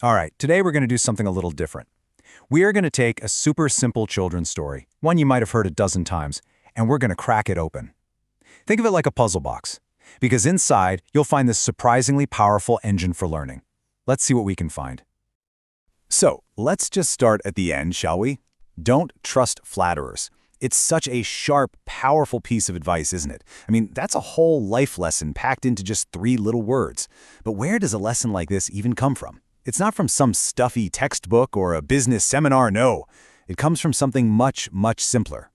All right, today we're going to do something a little different. We are going to take a super simple children's story, one you might have heard a dozen times, and we're going to crack it open. Think of it like a puzzle box, because inside you'll find this surprisingly powerful engine for learning. Let's see what we can find. So, let's just start at the end, shall we? Don't trust flatterers. It's such a sharp, powerful piece of advice, isn't it? I mean, that's a whole life lesson packed into just 3 little words. But where does a lesson like this even come from? It's not from some stuffy textbook or a business seminar, no. It comes from something much, much simpler.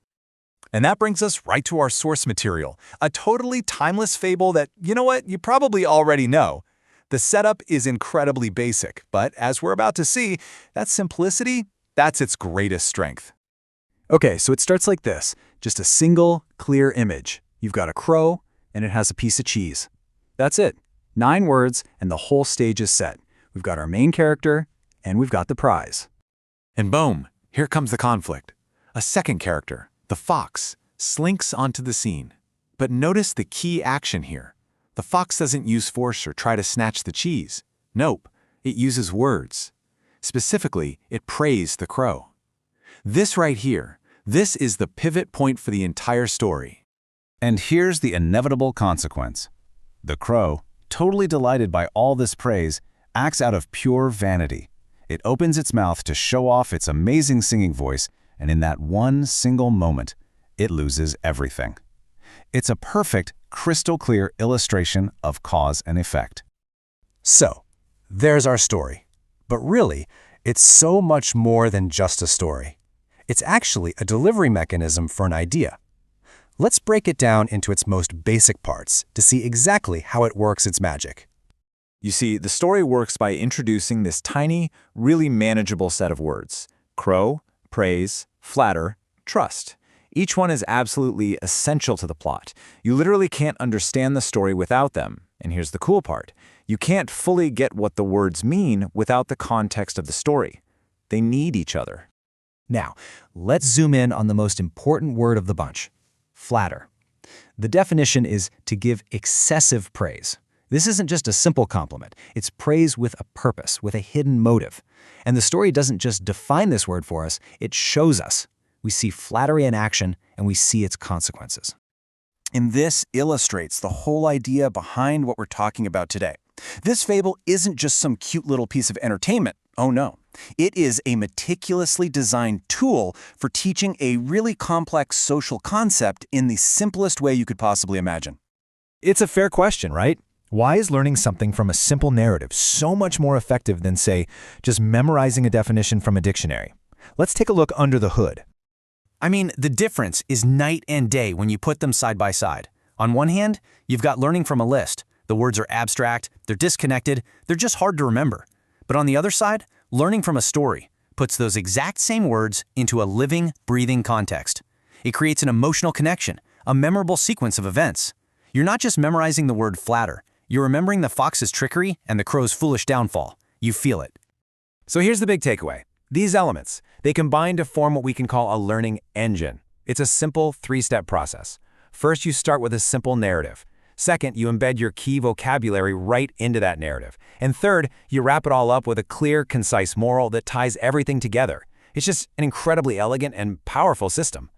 And that brings us right to our source material, a totally timeless fable that, you know what, you probably already know. The setup is incredibly basic, but as we're about to see, that simplicity, that's its greatest strength. Okay, so it starts like this, just a single, clear image. You've got a crow, and it has a piece of cheese. That's it. 9 words, and the whole stage is set. We've got our main character, and we've got the prize. And boom, here comes the conflict. A second character, the fox, slinks onto the scene. But notice the key action here. The fox doesn't use force or try to snatch the cheese. Nope, it uses words. Specifically, it praised the crow. This right here, this is the pivot point for the entire story. And here's the inevitable consequence. The crow, totally delighted by all this praise, acts out of pure vanity. It opens its mouth to show off its amazing singing voice, and in that one single moment, it loses everything. It's a perfect, crystal-clear illustration of cause and effect. So, there's our story. But really, it's so much more than just a story. It's actually a delivery mechanism for an idea. Let's break it down into its most basic parts to see exactly how it works its magic. You see, the story works by introducing this tiny, really manageable set of words. Crow, praise, flatter, trust. Each one is absolutely essential to the plot. You literally can't understand the story without them. And here's the cool part. You can't fully get what the words mean without the context of the story. They need each other. Now, let's zoom in on the most important word of the bunch, flatter. The definition is to give excessive praise. This isn't just a simple compliment. It's praise with a purpose, with a hidden motive. And the story doesn't just define this word for us, it shows us. We see flattery in action, and we see its consequences. And this illustrates the whole idea behind what we're talking about today. This fable isn't just some cute little piece of entertainment. Oh no. It is a meticulously designed tool for teaching a really complex social concept in the simplest way you could possibly imagine. It's a fair question, right? Why is learning something from a simple narrative so much more effective than, say, just memorizing a definition from a dictionary? Let's take a look under the hood. I mean, the difference is night and day when you put them side by side. On one hand, you've got learning from a list. The words are abstract, they're disconnected, they're just hard to remember. But on the other side, learning from a story puts those exact same words into a living, breathing context. It creates an emotional connection, a memorable sequence of events. You're not just memorizing the word flatter. You're remembering the fox's trickery and the crow's foolish downfall. You feel it. So here's the big takeaway. These elements, they combine to form what we can call a learning engine. It's a simple 3-step process. First, you start with a simple narrative. Second, you embed your key vocabulary right into that narrative. And third, you wrap it all up with a clear, concise moral that ties everything together. It's just an incredibly elegant and powerful system.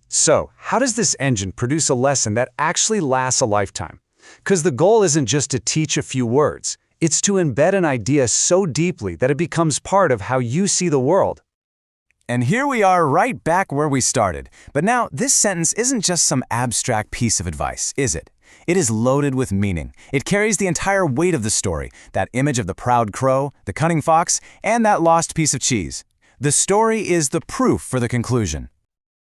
So, how does this engine produce a lesson that actually lasts a lifetime? Because the goal isn't just to teach a few words. It's to embed an idea so deeply that it becomes part of how you see the world. And here we are right back where we started. But now, this sentence isn't just some abstract piece of advice, is it? It is loaded with meaning. It carries the entire weight of the story, that image of the proud crow, the cunning fox, and that lost piece of cheese. The story is the proof for the conclusion.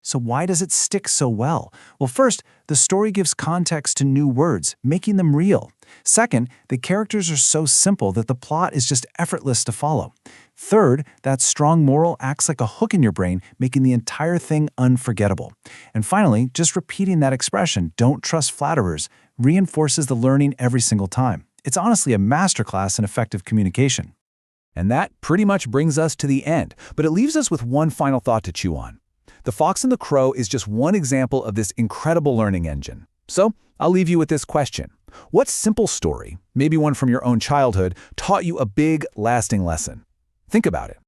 So why does it stick so well? Well, first, the story gives context to new words, making them real. Second, the characters are so simple that the plot is just effortless to follow. Third, that strong moral acts like a hook in your brain, making the entire thing unforgettable. And finally, just repeating that expression, "don't trust flatterers," reinforces the learning every single time. It's honestly a masterclass in effective communication. And that pretty much brings us to the end, but it leaves us with one final thought to chew on. The Fox and the Crow is just one example of this incredible learning engine. So, I'll leave you with this question. What simple story, maybe one from your own childhood, taught you a big, lasting lesson? Think about it.